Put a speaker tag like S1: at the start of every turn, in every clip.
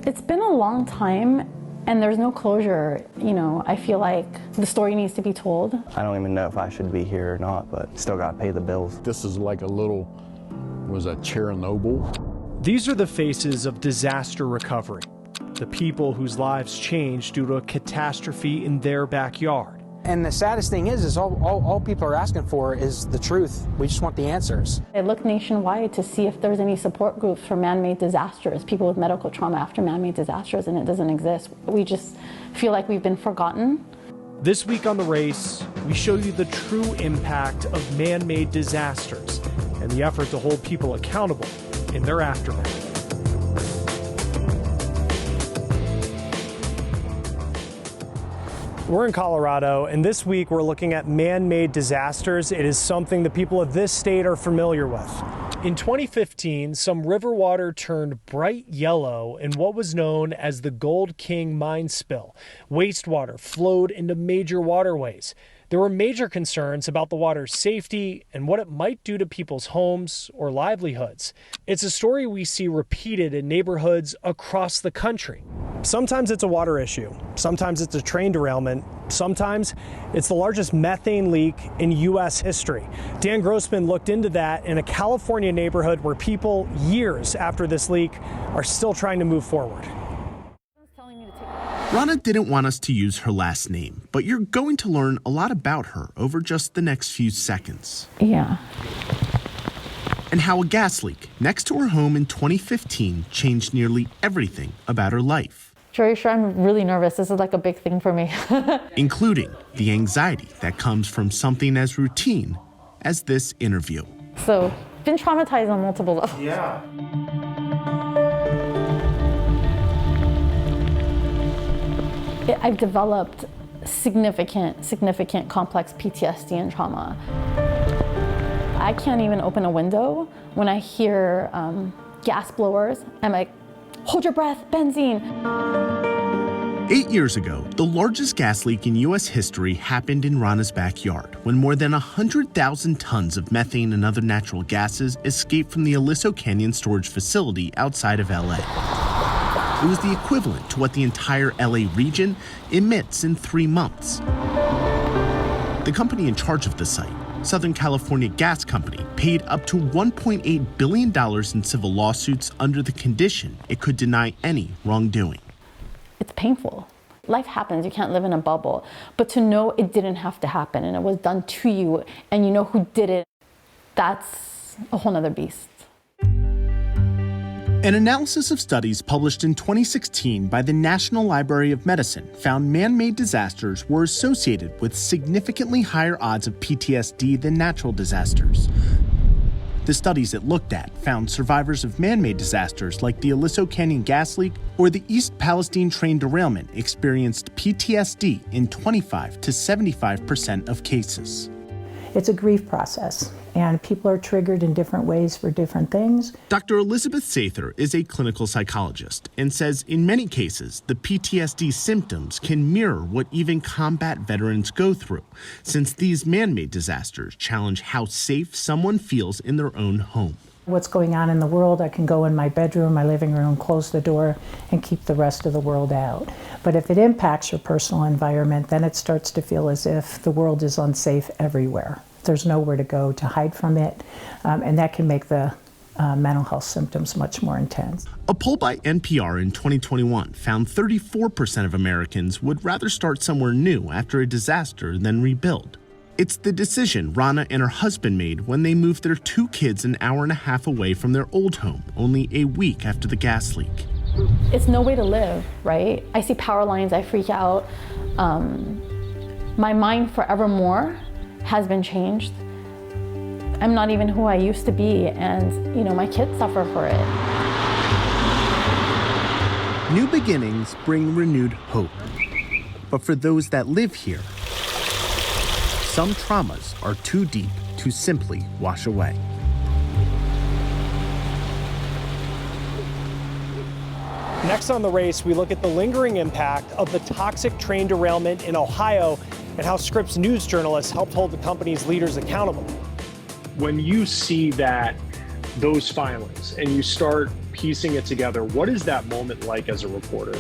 S1: It's been a long time and there's no closure. You know, I feel like the story needs to be told.
S2: I don't even know if I should be here or not, but still gotta pay the bills.
S3: This is like a little, was that Chernobyl?
S4: These are the faces of disaster recovery, the people whose lives changed due to a catastrophe in their backyard.
S5: And the saddest thing is all people are asking for is the truth. We just want the answers.
S1: I looked nationwide to see if there's any support groups for man-made disasters, people with medical trauma after man-made disasters, and it doesn't exist. We just feel like we've been forgotten.
S4: This week on The Race, we show you the true impact of man-made disasters and the effort to hold people accountable in their aftermath. We're in Colorado, and this week we're looking at man-made disasters. It is something the people of this state are familiar with. In 2015, some river water turned bright yellow in what was known as the Gold King mine spill. Wastewater flowed into major waterways. There were major concerns about the water's safety and what it might do to people's homes or livelihoods. It's a story we see repeated in neighborhoods across the country. Sometimes it's a water issue, sometimes it's a train derailment, sometimes it's the largest methane leak in U.S. history. Dan Grossman looked into that in a California neighborhood where people, years after this leak, are still trying to move forward.
S6: Rana didn't want us to use her last name, but you're going to learn a lot about her over just the next few seconds.
S1: Yeah.
S6: And how a gas leak next to her home in 2015 changed nearly everything about her life.
S1: Sure, I'm really nervous. This is like a big thing for me.
S6: Including the anxiety that comes from something as routine as this interview.
S1: So, been traumatized on multiple levels.
S6: Yeah.
S1: I've developed significant complex PTSD and trauma. I can't even open a window when I hear gas blowers. I'm like, hold your breath, benzene.
S6: 8 years ago, the largest gas leak in U.S. history happened in Rana's backyard when more than 100,000 tons of methane and other natural gases escaped from the Aliso Canyon storage facility outside of L.A. It was the equivalent to what the entire LA region emits in 3 months. The company in charge of the site, Southern California Gas Company, paid up to $1.8 billion in civil lawsuits under the condition it could deny any wrongdoing.
S1: It's painful. Life happens, you can't live in a bubble. But to know it didn't have to happen and it was done to you and you know who did it, that's a whole nother beast.
S6: An analysis of studies published in 2016 by the National Library of Medicine found man-made disasters were associated with significantly higher odds of PTSD than natural disasters. The studies it looked at found survivors of man-made disasters like the Aliso Canyon gas leak or the East Palestine train derailment experienced PTSD in 25 to 75% of cases.
S7: It's a grief process, and people are triggered in different ways for different things.
S6: Dr. Elizabeth Sather is a clinical psychologist and says in many cases, the PTSD symptoms can mirror what even combat veterans go through, since these man-made disasters challenge how safe someone feels in their own home.
S7: What's going on in the world, I can go in my bedroom, my living room, close the door, and keep the rest of the world out. But if it impacts your personal environment, then it starts to feel as if the world is unsafe everywhere. There's nowhere to go to hide from it, and that can make the mental health symptoms much more intense.
S6: A poll by NPR in 2021 found 34% of Americans would rather start somewhere new after a disaster than rebuild. It's the decision Rana and her husband made when they moved their 2 kids an hour and a half away from their old home, only a week after the gas leak.
S1: It's no way to live, right? I see power lines, I freak out. My mind forevermore has been changed. I'm not even who I used to be, and you know, my kids suffer for it.
S6: New beginnings bring renewed hope. But for those that live here, some traumas are too deep to simply wash away.
S4: Next on The Race, we look at the lingering impact of the toxic train derailment in Ohio and how Scripps News journalists helped hold the company's leaders accountable.
S8: When you see that
S4: those filings and you start piecing it together, what is that moment like as a reporter?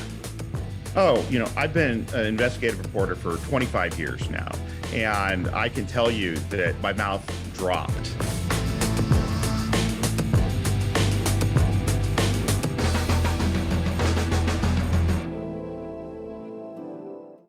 S8: Oh, I've been an investigative reporter for 25 years now, and I can tell you that my mouth dropped